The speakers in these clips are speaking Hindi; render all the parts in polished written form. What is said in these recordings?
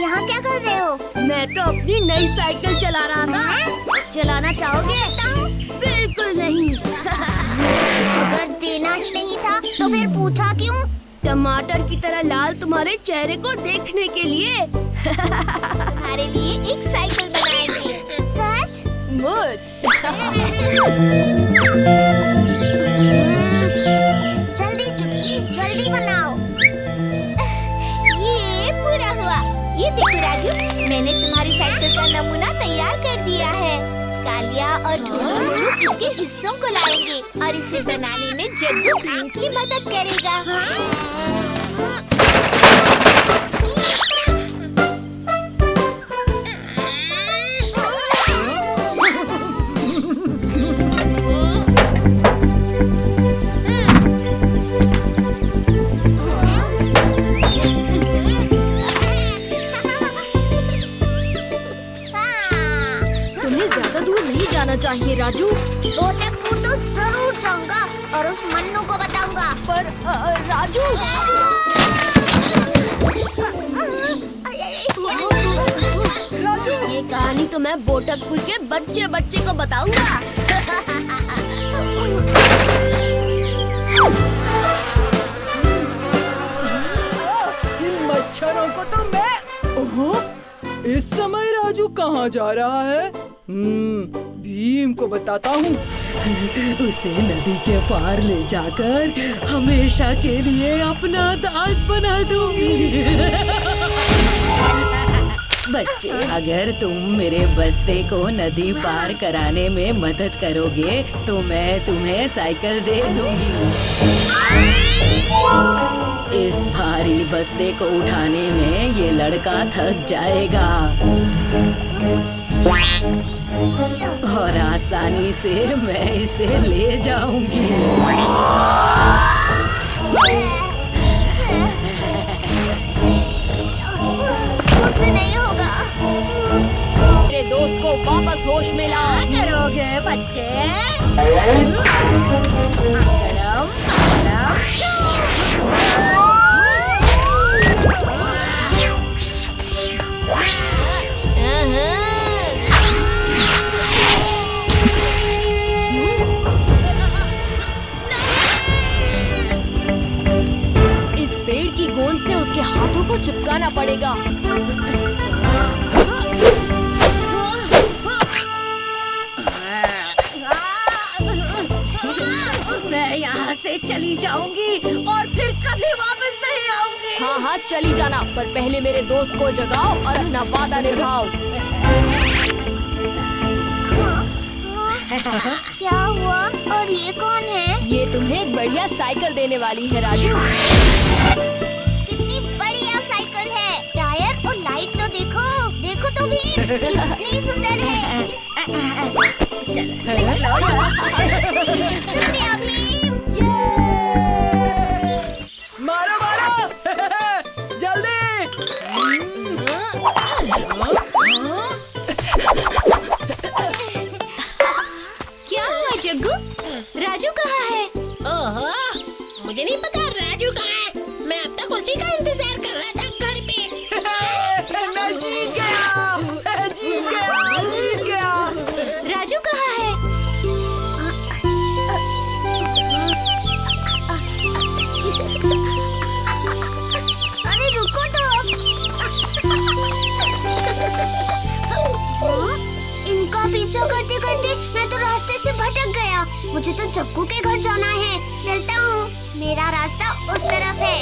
यहाँ क्या कर रहे हो? मैं तो अपनी नई साइकिल चला रहा था। चलाना चाहोगे? बिल्कुल नहीं। अगर देना ही नहीं था तो फिर पूछा क्यों? टमाटर की तरह लाल तुम्हारे चेहरे को देखने के लिए। तुम्हारे लिए एक साइकिल बनाएंगे। सच? मुझ। जल्दी चुटकी, जल्दी बनाओ। ये पूरा हुआ। ये देखो राजू, मैंने तुम्हारी साइकिल का नमूना तैयार कर दिया है। कालिया और ढोलू इसके हिस्सों को लाएंगे और इसे बनाने में जग्गू भीम की मदद करेगा। चाहिए राजू। गोरखपुर तो जरूर जाऊंगा और उस मन्नू को बताऊंगा। पर राजू, राजू, ये कहानी तो मैं बोटकपुर के बच्चे को बताऊंगा। इन मच्छरों को तो मैं। ओहो, इस समय राजू कहाँ जा रहा है? भीम को बताता हूँ। उसे नदी के पार ले जाकर हमेशा के लिए अपना दास बना दूंगी। बच्चे, अगर तुम मेरे बस्ते को नदी पार कराने में मदद करोगे तो मैं तुम्हें साइकिल दे दूंगी। इस भारी बस्ते को उठाने में ये लड़का थक जाएगा और आसानी से मैं इसे ले जाऊंगी। मुझसे नहीं होगा। तेरे दोस्त को वापस होश में ला। क्या करोगे बच्चे? उसके हाथों को चिपकाना पड़ेगा। मैं यहाँ से चली जाऊंगी और फिर कभी वापस नहीं आऊंगी। हाँ हाँ चली जाना, पर पहले मेरे दोस्त को जगाओ और अपना वादा निभाओ। क्या हुआ? और ये कौन है? ये तुम्हें एक बढ़िया साइकिल देने वाली है राजू। कितनी बढ़िया साइकिल है। टायर और लाइट तो देखो, देखो तो भी कितनी सुंदर है। शुक्रिया भीम। मारो मारो जल्दी। क्या हुआ जग्गू? राजू कहाँ है? ओहो, मुझे नहीं पता राजू कहाँ है। मैं अब तक उसी का इंतजार कर रहा था घर पे। मैं जीत गया, जीत गया, जीत गया। राजू कहाँ है? अरे रुको तो। इनका पीछा करते करते मैं तो रास्ते से भटक गया। मुझे तो जग्गू के घर जाना है। चलता हूँ, मेरा रास्ता उस तरफ है।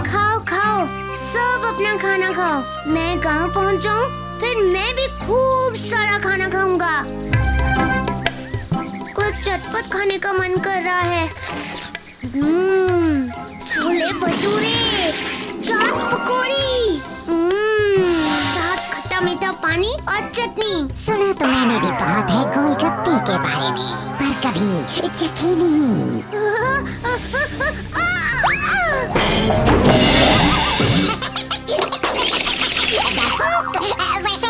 खाओ खाओ, सब अपना खाना खाओ। मैं गांव पहुंच जाऊं, फिर मैं भी खूब सारा खाना खाऊंगा। कुछ चटपट खाने का मन कर रहा है। छोले भटूरे, चाट पकौड़ी, साथ खट्टा मीठा पानी और चटनी। सुना तो मैंने भी बहुत है गोलगप्पे के बारे में, पर कभी चखी नहीं। वैसे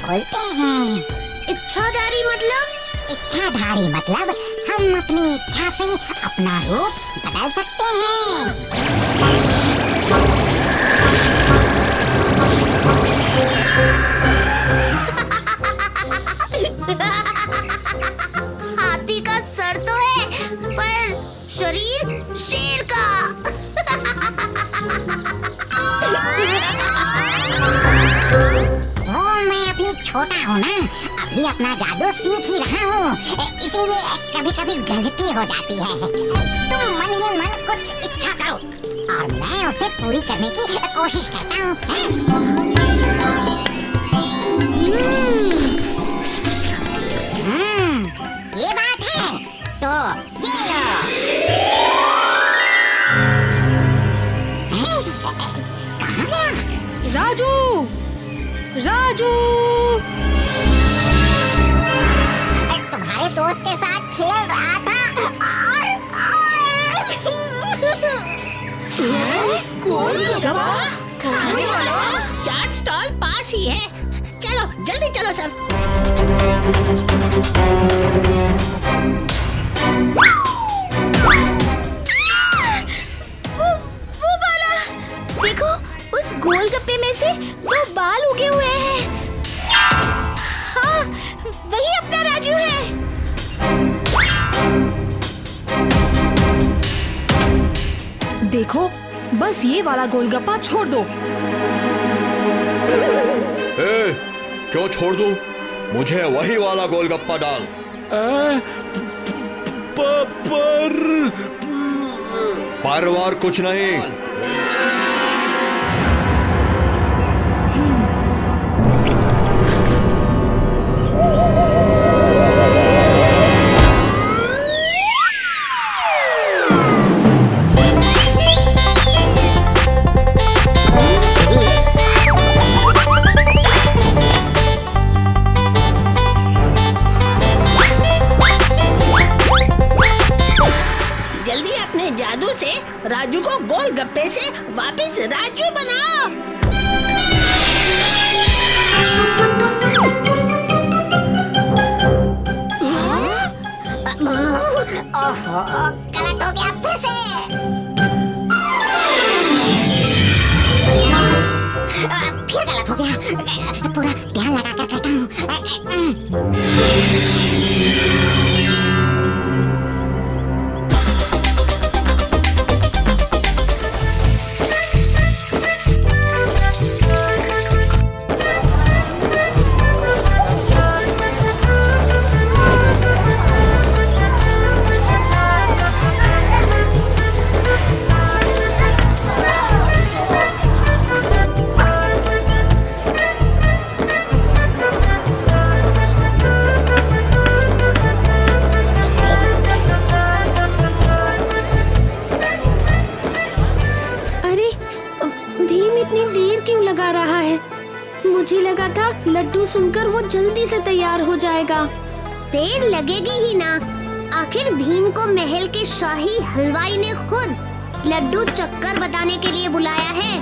बोलते हैं। इच्छाधारी मतलब? इच्छाधारी मतलब हम अपनी इच्छा से अपना रूप बदल सकते हैं। हाथी का सर तो है पर शरीर शेर का। वो मैं अभी छोटा हूँ ना, अभी अपना जादू सीख ही रहा हूँ, इसीलिए कभी कभी गलती हो जाती है। तुम मन ही मन कुछ इच्छा करो और मैं उसे पूरी करने की कोशिश करता हूँ। ये बात है तो ये लो। कहाँ गया? राजू, राजू, तुम्हारे दोस्त के साथ खेल रहा था चाट स्टॉल पास ही है। चलो जल्दी चलो सब। वो वाला देखो, उस गोलगप्पे में से 2 बाल उगे हुए हैं। हाँ, वही अपना राजू है। देखो बस ये वाला गोलगप्पा छोड़ दो। ए, क्यों छोड़ दूं? मुझे वही वाला गोलगप्पा डाल। पर वार कुछ नहीं। जल्दी अपने जादू से राजू को गोलगप्पे से वापस राजू बनाओ। ओहो, गलत हो गया फिर से। फिर गलत हो गया। पूरा ध्यान लगा कर करता हूँ। मुझे लगा था लड्डू सुनकर वो जल्दी से तैयार हो जाएगा। देर लगेगी ही ना, आखिर भीम को महल के शाही हलवाई ने खुद लड्डू चक्कर बताने के लिए बुलाया है।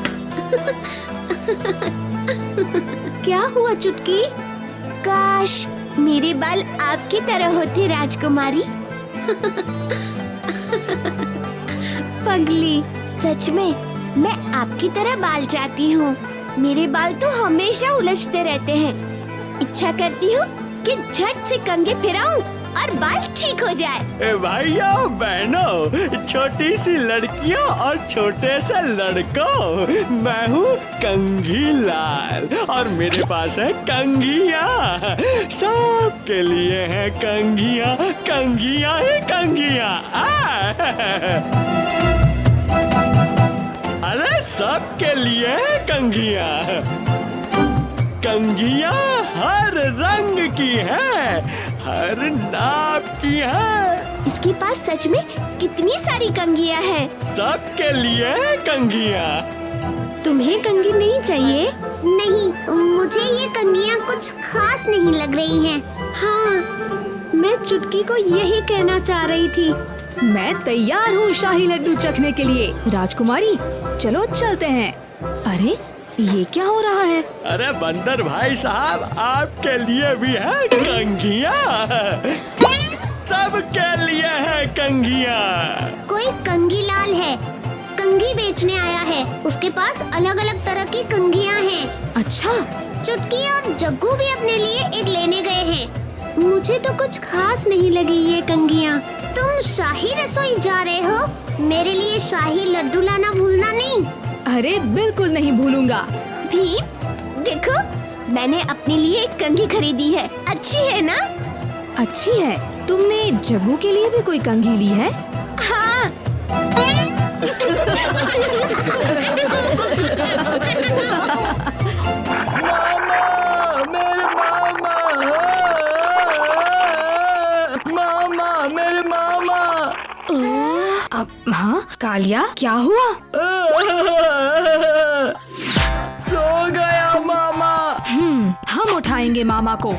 क्या हुआ चुटकी? काश मेरे बाल आपकी तरह होते राजकुमारी। पगली, सच में मैं आपकी तरह बाल चाहती हूँ। मेरे बाल तो हमेशा उलझते रहते हैं। इच्छा करती हूँ कि झट से कंघी फिराऊं और बाल ठीक हो जाए। भाइयों बहनों, छोटी सी लड़कियों और छोटे से लड़कों, मैं हूँ कंघी लाल और मेरे पास है कंघियाँ। सबके लिए है कंघियाँ, कंघियाँ ही कंघियाँ। अरे सबके लिए कंघियाँ। कंघियाँ हर रंग की है, हर नाप की है। इसके पास सच में कितनी सारी कंघियाँ हैं। सबके लिए कंघियाँ। तुम्हें कंघी नहीं चाहिए? नहीं, मुझे ये कंघियाँ कुछ खास नहीं लग रही हैं। हाँ, मैं चुटकी को यही कहना चाह रही थी। मैं तैयार हूँ शाही लड्डू चखने के लिए। राजकुमारी, चलो चलते हैं। अरे ये क्या हो रहा है? अरे बंदर भाई साहब, आपके लिए भी है कंघियाँ। सबके लिए है कंघियाँ। कोई कंघी लाल है, कंघी बेचने आया है। उसके पास अलग अलग तरह की कंघियाँ हैं। अच्छा, चुटकी और जग्गू भी अपने लिए एक लेने गए हैं। मुझे तो कुछ खास नहीं लगी ये कंघियाँ। तुम शाही रसोई जा रहे हो? मेरे लिए शाही लड्डू लाना भूलना नहीं। अरे बिल्कुल नहीं भूलूंगा। भीम, देखो मैंने अपने लिए एक कंघी खरीदी है। अच्छी है ना? अच्छी है। तुमने जग्गू के लिए भी कोई कंघी ली है? हाँ। मामा, मेरे मामा। अब हाँ कालिया, क्या हुआ? सो गया मामा। हम उठाएंगे मामा को।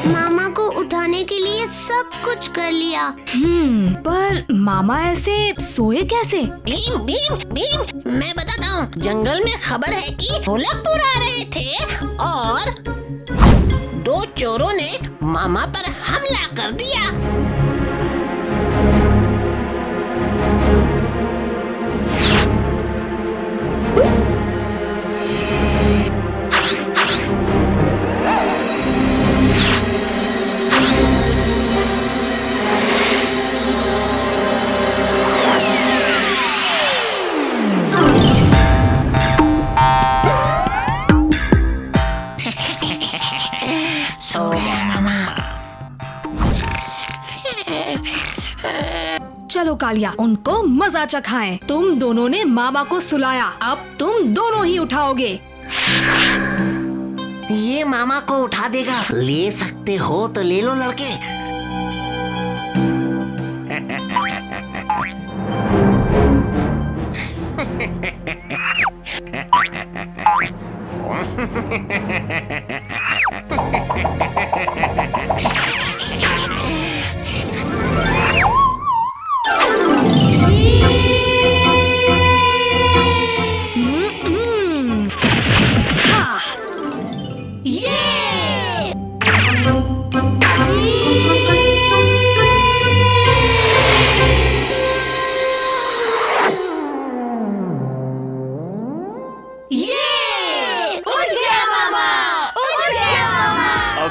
मामा को उठाने के लिए सब कुछ कर लिया। पर मामा ऐसे सोए कैसे? भीम भीम भीम, मैं बताता हूँ। जंगल में खबर है कि होलकपुर आ रहे थे और 2 चोरों ने मामा पर हमला कर दिया। चलो कालिया, उनको मजा चखाएं। तुम दोनों ने मामा को सुलाया, अब तुम दोनों ही उठाओगे। ये मामा को उठा देगा। ले सकते हो तो ले लो लड़के।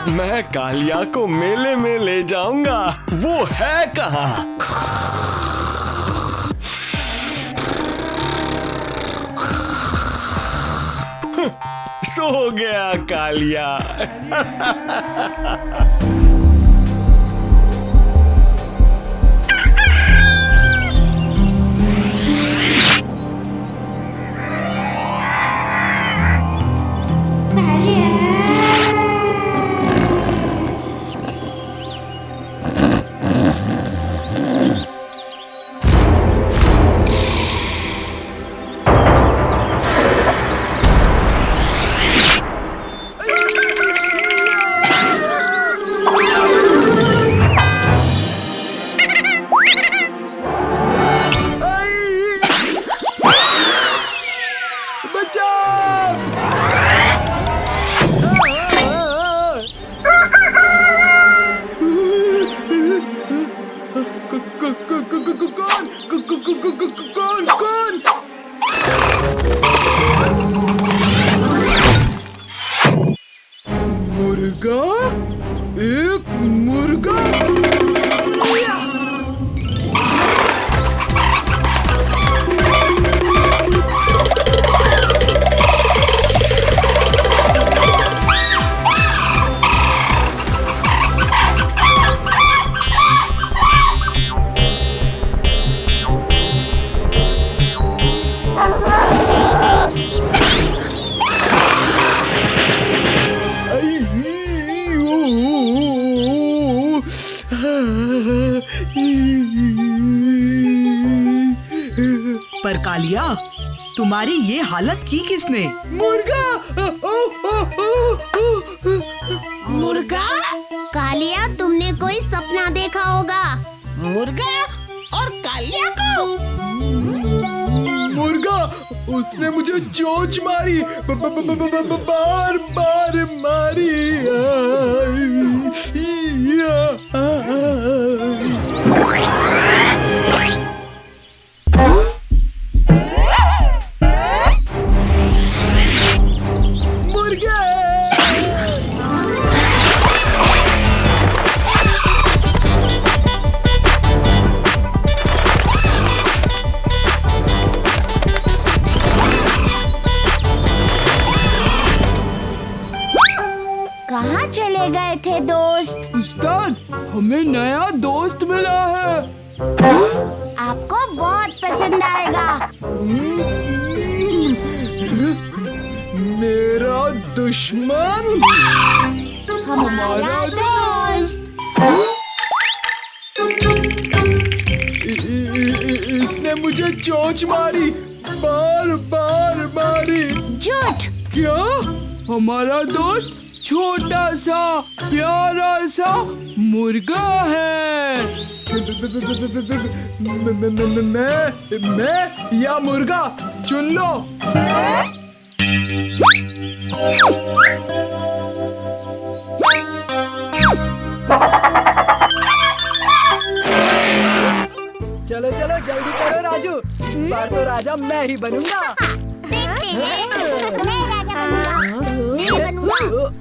मैं कालिया को मेले में ले जाऊंगा। वो है कहाँ? सो गया कालिया। मुर्गा, एक मुर्गा। कालिया, तुम्हारी ये हालत की किसने? मुर्गा! मुर्गा? कालिया, तुमने कोई सपना देखा होगा। मुर्गा और कालिया को? मुर्गा, उसने मुझे चोंच मारी, बार बार मारी। कहाँ चले गए थे दोस्त? उस्ताद, हमें नया दोस्त मिला है। आपको बहुत पसंद आएगा। मेरा दुश्मन हमारा दोस्त। इसने मुझे चोंच मारी, बार बार मारी। झूठ। क्या? हमारा दोस्त छोटा सा प्यारा सा मुर्गा है। मैं या मुर्गा, चुन लो। चलो चलो जल्दी करो राजू, इस बार तो राजा मैं ही बनूंगा। देखते हैं। मैं राजा बनूंगा।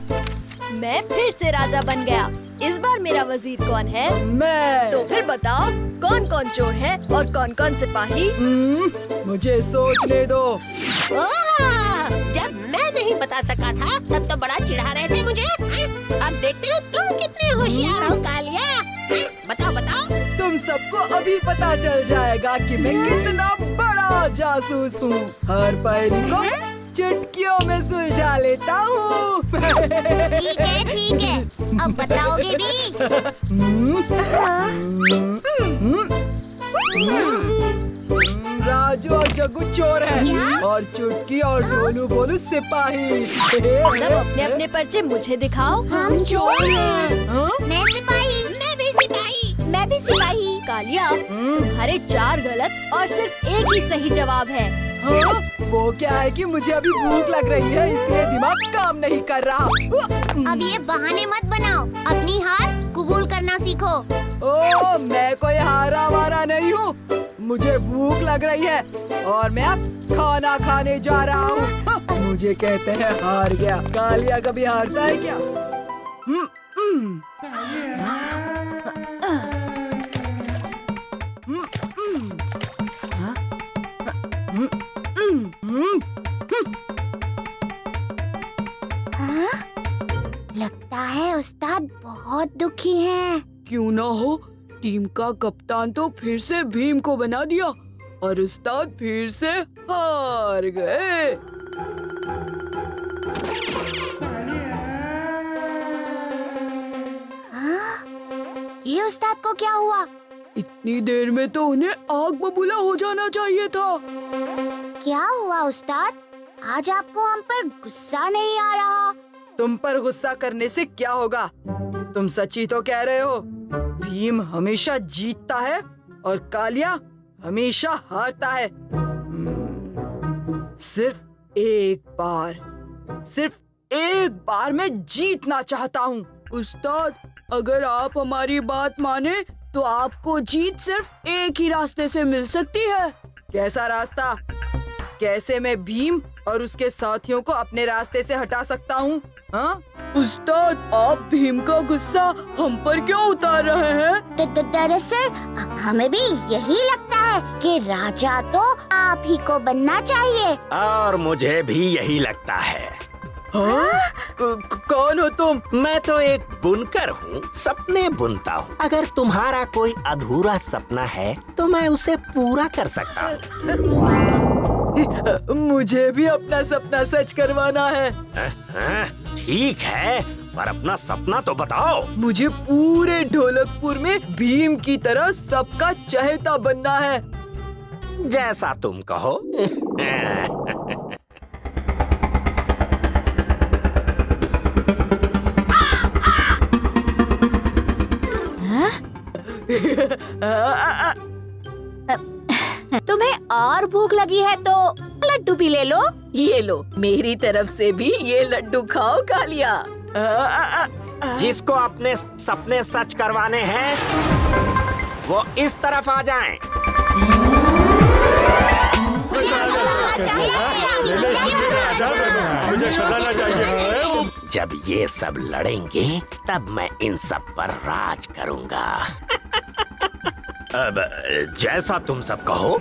मैं फिर से राजा बन गया। इस बार मेरा वजीर कौन है? मैं। तो फिर बताओ कौन कौन चोर है और कौन कौन सिपाही? मुझे सोचने दो। जब मैं नहीं बता सका था तब तो बड़ा चिढ़ा रहे थे मुझे। अब देखते हो तुम कितने होशियार हो कालिया। बताओ बताओ। तुम सबको अभी पता चल जाएगा कि मैं कितना बड़ा जासूस हूँ। हर पहेली को चुटकियों में सुलझा लेता हूँ। ठीक है। अब बताओगे भी? राजू और जग्गू चोर हैं और चुटकी और ढोलू बोलू सिपाही। सब अपने अपने पर्चे मुझे दिखाओ। हम चोर हैं। मैं सिपाही। मैं भी सिपाही। मैं भी सिपाही। कालिया, तुम्हारे 4 गलत और सिर्फ एक ही सही जवाब है। हाँ? वो क्या है कि मुझे अभी भूख लग रही है, इसलिए दिमाग काम नहीं कर रहा। अब ये बहाने मत बनाओ, अपनी हार कबूल करना सीखो। ओ, मैं कोई हारा वारा नहीं हूँ। मुझे भूख लग रही है और मैं अब खाना खाने जा रहा हूँ। मुझे कहते हैं हार गया। कालिया कभी हारता है क्या? लगता है उस्ताद बहुत दुखी हैं। क्यों ना हो, टीम का कप्तान तो फिर से भीम को बना दिया और उस्ताद फिर से हार गए। ये उस्ताद को क्या हुआ? इतनी देर में तो उन्हें आग बबूला हो जाना चाहिए था। क्या हुआ उस्ताद? आज आपको हम पर गुस्सा नहीं आ रहा। तुम पर गुस्सा करने से क्या होगा? तुम सच्ची तो कह रहे हो। भीम हमेशा जीतता है और कालिया हमेशा हारता है। सिर्फ एक बार मैं जीतना चाहता हूँ। उस्ताद, अगर आप हमारी बात माने तो आपको जीत सिर्फ एक ही रास्ते से मिल सकती है। कैसा रास्ता? कैसे मैं भीम और उसके साथियों को अपने रास्ते से हटा सकता हूँ? हाँ? उस्ताद, आप भीम का गुस्सा हम पर क्यों उतार रहे हैं? दरअसल हमें भी यही लगता है कि राजा तो आप ही को बनना चाहिए। और मुझे भी यही लगता है। हाँ? कौन हो तुम? मैं तो एक बुनकर हूँ, सपने बुनता हूँ। अगर तुम्हारा कोई अधूरा सपना है तो मैं उसे पूरा कर सकता हूँ। मुझे भी अपना सपना सच करवाना है। ठीक है, पर अपना सपना तो बताओ। मुझे पूरे ढोलकपुर में भीम की तरह सबका चहेता बनना है। जैसा तुम कहो। तुम्हें और भूख लगी है तो लड्डू भी ले लो। ये लो, मेरी तरफ से भी ये लड्डू खाओ कालिया। जिसको अपने सपने सच करवाने हैं वो इस तरफ आ जाएं। जब ये सब लड़ेंगे तब मैं इन सब पर राज करूंगा। अब जैसा तुम सब कहो।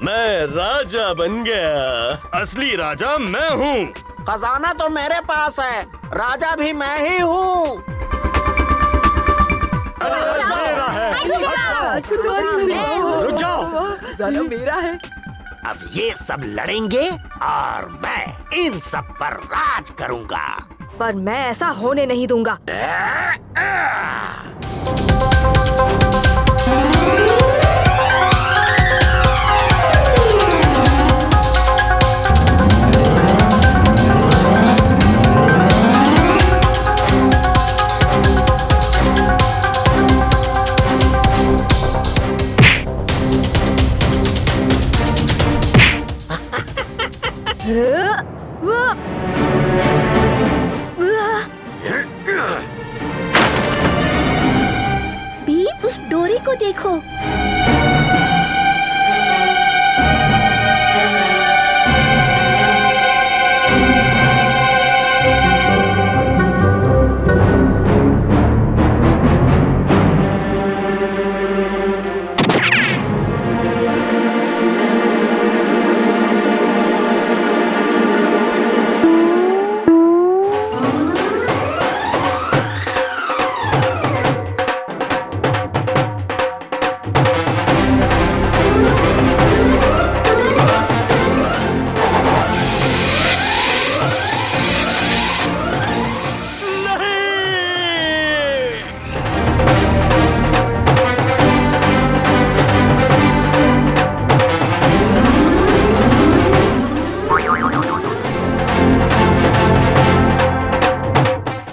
मैं राजा बन गया। असली राजा मैं हूँ। खजाना तो मेरे पास है, राजा भी मैं ही हूँ। रुक जाओ, खजाना मेरा है। अब ये सब लड़ेंगे और मैं इन सब पर राज करूंगा। पर मैं ऐसा होने नहीं दूंगा। भीम, उस डोरी को देखो।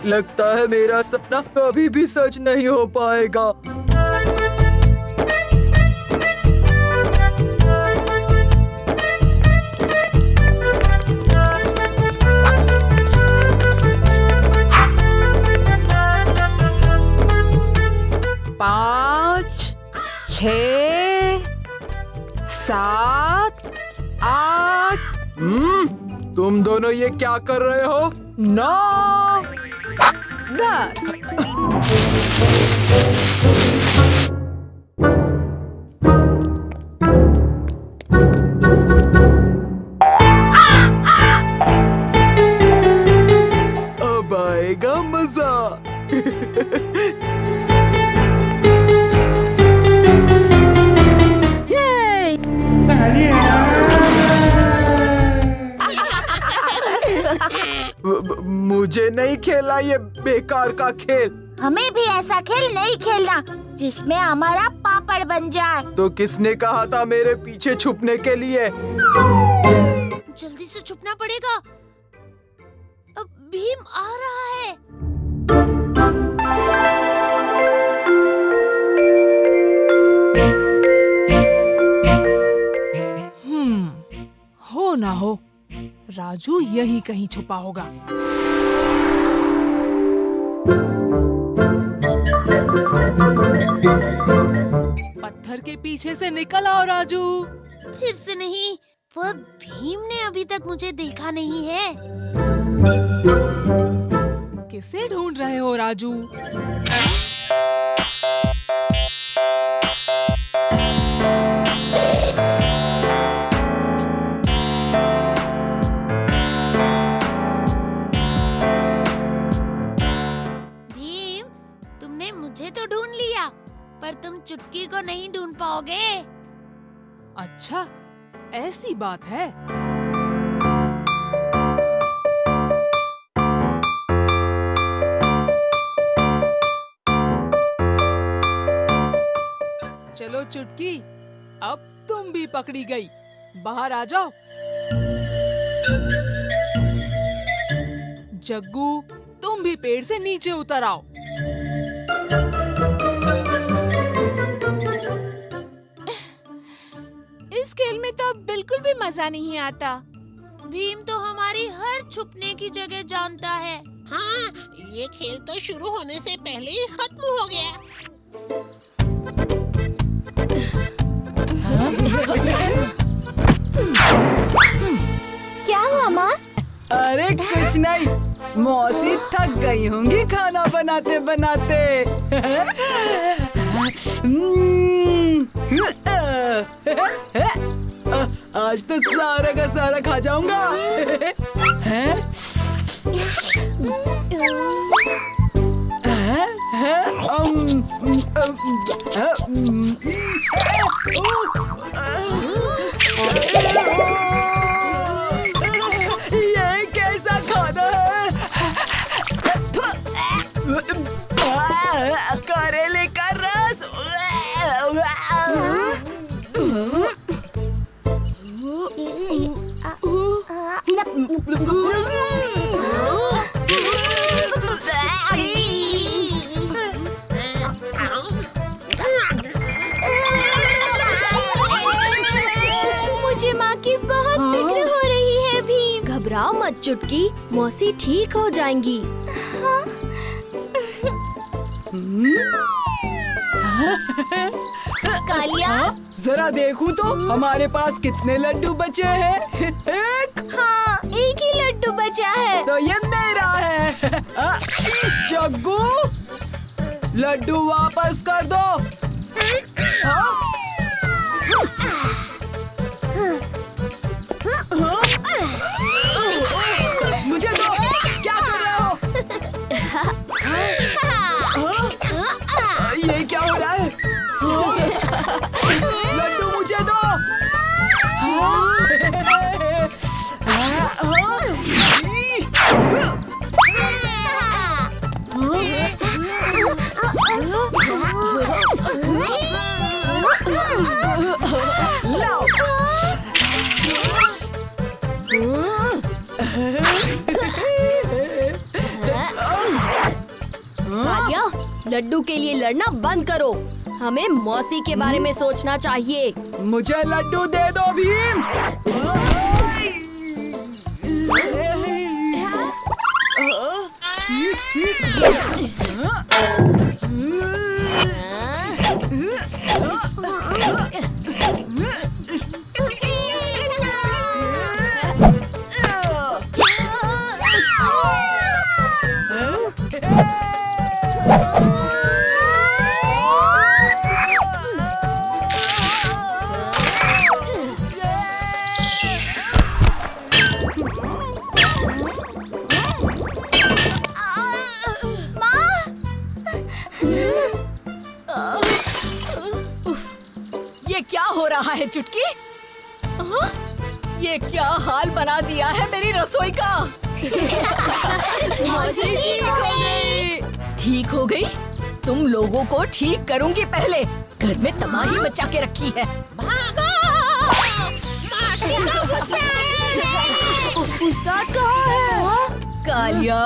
लगता है मेरा सपना कभी भी सच नहीं हो पाएगा। पाँच, 6, 7, 8। तुम दोनों ये क्या कर रहे हो? 9, 10। अब आएगा मजा। मुझे नहीं खेला ये बेकार का खेल। हमें भी ऐसा खेल नहीं खेलना जिसमें हमारा पापड़ बन जाए। तो किसने कहा था मेरे पीछे छुपने के लिए? जल्दी से छुपना पड़ेगा। अब भीम आ रहा है। हो ना हो, राजू यही कहीं छुपा होगा। पत्थर के पीछे से निकल आओ राजू। फिर से नहीं, पर भीम ने अभी तक मुझे देखा नहीं है। किसे ढूंढ रहे हो राजू? भीम, तुमने मुझे तो ढूंढ लिया, पर तुम चुटकी को नहीं ढूंढ पाओगे। अच्छा, ऐसी बात है। चलो चुटकी, अब तुम भी पकड़ी गई। बाहर आ जाओ। जग्गू, तुम भी पेड़ से नीचे उतर आओ। इस खेल में तो बिल्कुल भी मजा नहीं आता। भीम तो हमारी हर छुपने की जगह जानता है। हाँ, ये खेल तो शुरू होने से पहले ही खत्म हो गया। क्या हुआ माँ? अरे कुछ नहीं, मौसी थक गई होंगी खाना बनाते बनाते। आज तो सारा का सारा खा जाऊंगा। ये कैसा खाना है? करेले का रस। मुझे माँ की बहुत फिक्र हो रही है भीम। घबराओ मत चुटकी, मौसी ठीक हो जाएंगी। कालिया, जरा देखूं तो हमारे पास कितने लड्डू बचे हैं। एक। हाँ, एक ही लड्डू बचा है। तो ये मेरा है। जग्गू, लड्डू वापस कर दो। हाँ? मुझे दो। क्या कर रहे हो? ये क्या हो रहा है? लड्डू मुझे दो। लाओ। कालिया, लड्डू के लिए लड़ना बंद करो। हमें मौसी के बारे में सोचना चाहिए। मुझे लड्डू दे दो भीम। ये क्या हो रहा है चुटकी? हाँ? ये क्या हाल बना दिया है मेरी रसोई का? मौसी ठीक हो गई। ठीक हो गई? तुम लोगों को ठीक करूंगी पहले। घर में तबाही मचा के रखी है। भागो! मासी को गुस्सा है। उस्ताद कहाँ है? कालिया,